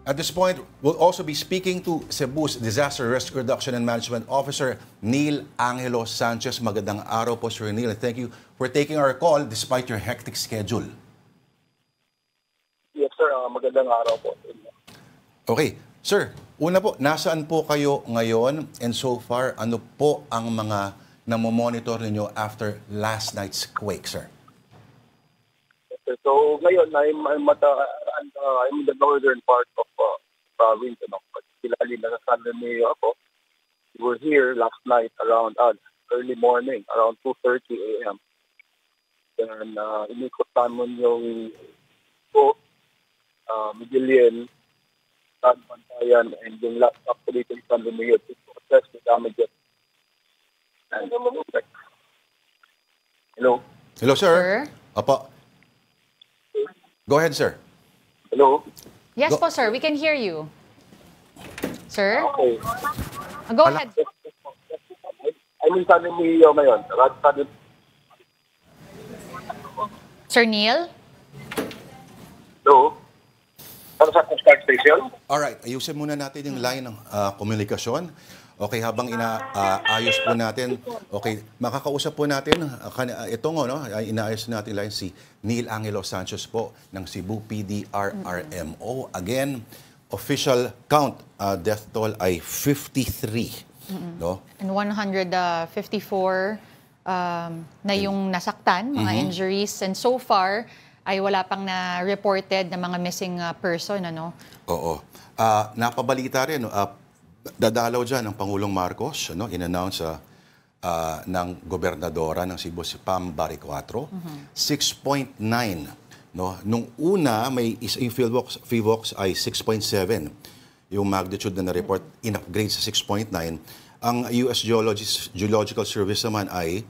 At this point, we'll also be speaking to Cebu's Disaster Risk Reduction and Management Officer, Neil Angelo Sanchez. Magandang araw po, Sir Neil. And thank you for taking our call despite your hectic schedule. Yes, sir. Magandang araw po. Okay. Sir, una po, nasaan po kayo ngayon? And so far, ano po ang mga namomonitor ninyo after last night's quake, sir? So ngayon, I'm in the northern part of province. Particularly nasa San Remigio ako. We were here last night around early morning, around 2:30 a.m. Then inikot namin yung Midillion, Bantayan, and yung last actually in San Remigio to assess the damages. And, hello? Hello, sir. Opo. Go ahead, sir. Hello? Yes po, sir. We can hear you. Sir? Okay. Go ahead. I'm in San Remigio ngayon. Sir Neil? Hello? Ano sa start station? Alright, ayusin muna natin yung line ng komunikasyon. Okay, habang inaayos po natin, okay, makakausap po natin, inaayos natin line si Neil Angelo Sanchez po ng Cebu PDRRMO. Again, official count, death toll ay 53. No? And 154 na yung nasaktan, mga injuries. And so far, ay wala pang na-reported na mga missing person, ano? Oo. Napabalita rin, dadalaw dyan ang Pangulong Marcos, in-announce ng gobernadora ng Cebu, si Pam Baricuatro, 6.9. No? Nung una, yung PHIVOX ay 6.7. Yung magnitude na na-report, in-upgrade sa 6.9. Ang US Geological Service naman ay,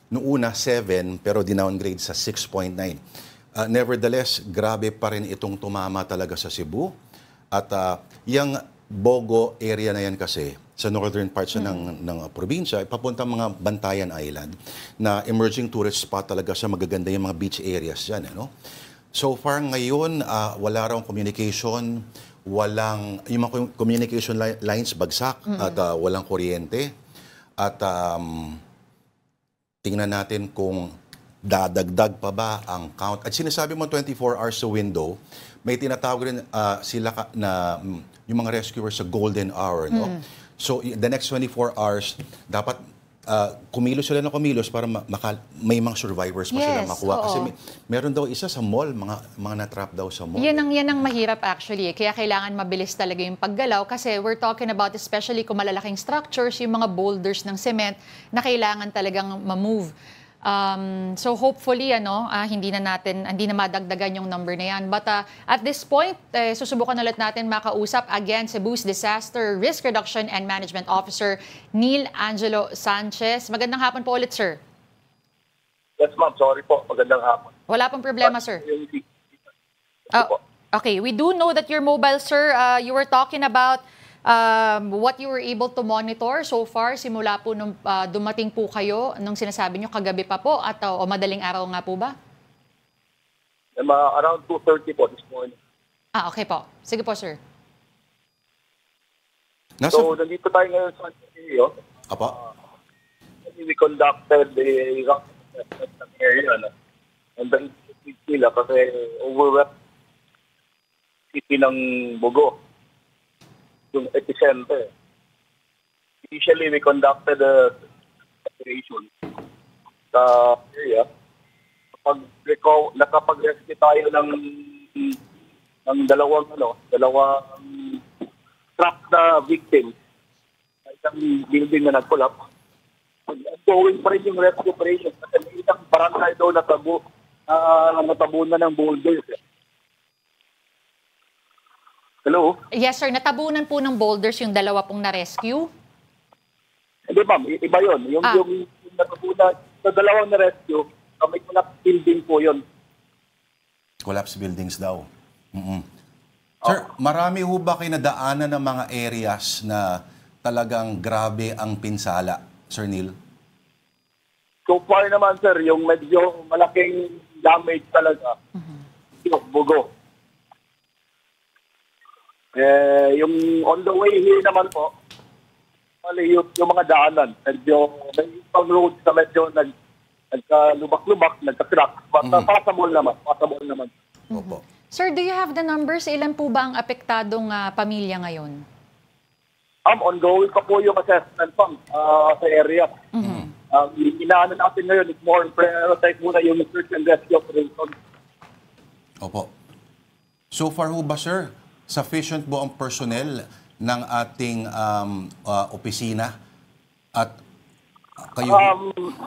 nung una, 7, pero dinowngrade sa 6.9. Nevertheless, grabe pa rin itong tumama talaga sa Cebu. At yung Bogo area na yan kasi, sa northern parts ng probinsya, papunta mga Bantayan Island, na emerging tourist spot talaga sa magaganda yung mga beach areas yan. So far ngayon, wala raw communication, yung mga communication lines bagsak, at walang kuryente. At tingnan natin kung dadagdag pa ba ang count. At sinasabi mo 24 hours sa window, may tinatawag rin sila na yung mga rescuers sa golden hour. No? So the next 24 hours, dapat kumilos sila na kumilos para may mga survivors pa sila makuha. Kasi meron daw isa sa mall, mga natrap daw sa mall. Yan ang mahirap actually. Kaya kailangan mabilis talaga yung paggalaw kasi we're talking about especially kung malalaking structures, yung mga boulders ng cement na kailangan talagang ma-move. So hopefully hindi na madagdagan yung number na yan. But at this point, susubukan ulit natin makausap again Cebu's Disaster Risk Reduction and Management Officer Neil Angelo Sanchez. Magandang hapon po ulit, sir. Yes, ma'am. Sorry po. Magandang hapon. Wala pong problema, sir. Okay, we do know that you're mobile, sir. You were talking about what you were able to monitor so far simula po nung dumating po kayo, nung sinasabi nyo kagabi pa po at o madaling araw nga po ba? Around 2:30 po this morning. Okay po. Sige po, sir. So, nandito tayo ngayon sa Ontario. Apa? We conducted a rock assessment ng area. And then, nila kasi overwhelmed city ng Bogo. Yung epicenter. Initially, we conducted a operation sa area. Nakapag-rescue tayo ng dalawang trapped na victim sa isang building na nag-collapse. Ongoing pa rin yung rescue operation kasi may isang barangay daw natabunan ng boulders. Hello? Yes, sir. Natabunan po ng boulders yung dalawa pong na-rescue? Hindi, ma'am. Iba yun. Yung natabunan, sa dalawang na-rescue, may collapse building po yun. Collapse buildings daw. Sir, marami ho ba kayo nadaanan ng mga areas na talagang grabe ang pinsala, Sir Neil? So far naman, sir, yung medyo malaking damage talaga, yung Bogo. Yung on the way here naman po, yung mga daanan, medyo, may isang roads na medyo nagkalubak-lubak, nagka-crack. But passable naman. Opo. Sir, do you have the numbers? Ilan po ba ang apektadong pamilya ngayon? Ongoing pa po yung assessment sa area. Inaano natin ngayon is more prioritize muna yung search and rescue operation. Opo. So far ho ba, sir, sufficient po ang personnel ng ating opisina? At kayo...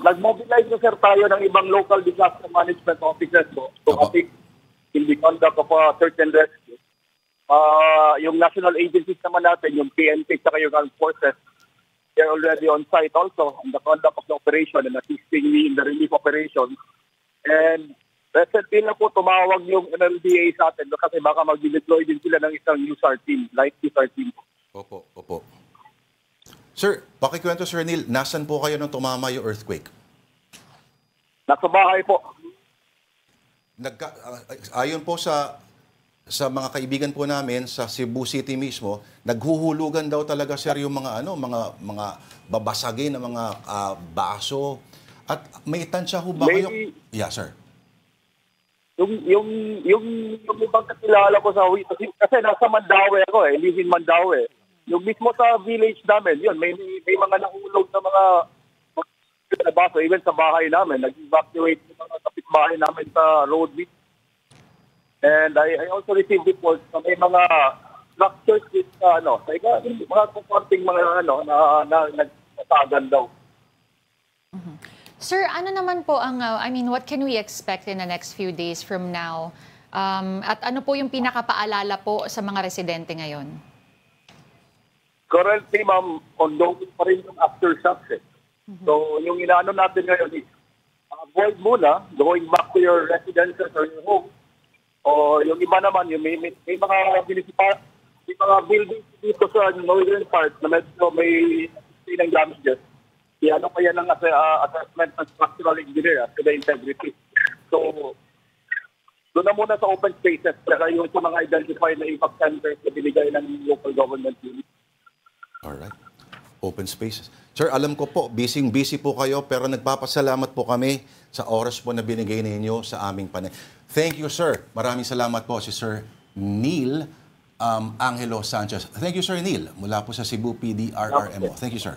Nag-mobilize na sir tayo ng ibang local disaster management officers po to assist in the conduct of search and rescue. Yung national agencies naman natin, yung PNP at yung armed forces, they're already on site also in the conduct of the operation and assisting me in the relief operation. And recently na po tumawag yung MMDA sa atin kasi baka mag-deploy din sila ng isang USAR team, light USAR team. Opo. Sir, pakikwento Sir Neil, nasan po kayo nung tumama yung earthquake? Nasa bahay po. Ayon po sa mga kaibigan po namin sa Cebu City mismo, naghuhulugan daw talaga sir yung mga babasagin na mga baso. At may tansya ho ba kayo? Yeah, sir. Yung ibang kakilala ko sa kasi nasa Mandaue ako live in Mandaue. Yung mismo sa village namin, yun, may mga nahulog na mga baso, even sa bahay namin, nag-evacuate yung mga kapitbahay namin sa road bit. And I also received reports na may mga structures with mga comforting mga nagtatagan daw. Sir, ano naman po ang, what can we expect in the next few days from now? At ano po yung pinakapaalala po sa mga residente ngayon? Currently, ma'am, ongoing pa rin yung aftershocks. So, yung inaano natin ngayon is avoid muna going back to your residences or your home. O yung iba naman, yung may mga buildings dito sa northern part na medyo may ng damages. Ano pa yan ang assessment ng structural engineer to the integrity. So, doon na muna sa open spaces kaya yung sa mga identified na impact centers na binigay ng local government unit. Alright. Open spaces. Sir, alam ko po, busy po kayo pero nagpapasalamat po kami sa oras po na binigay ninyo sa aming panay. Thank you, sir. Maraming salamat po si Sir Neil Angelo Sanchez. Thank you, Sir Neil, mula po sa Cebu PD RRMO. Thank you, sir.